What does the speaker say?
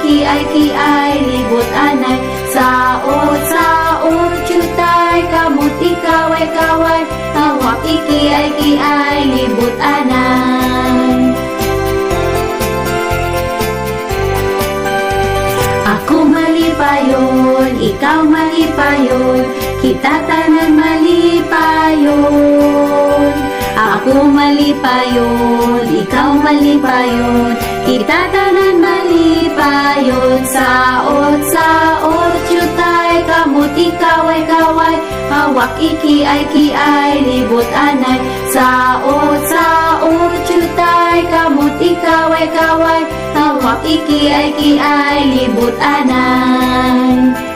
kiay, libot anay. Saot, jutay, kamot ikaway, hawak kiay, libot anay. Ako malipayon, ikaw malipayon, kita tanan malipayon. Ako malipayon, ikaw malipayon, kita tanan malipayon. Saot, jutay, kamot ikaway, hawak kiay, libot anay. Saot, jutay, kamot ikaway, hawak kiay, libot anay.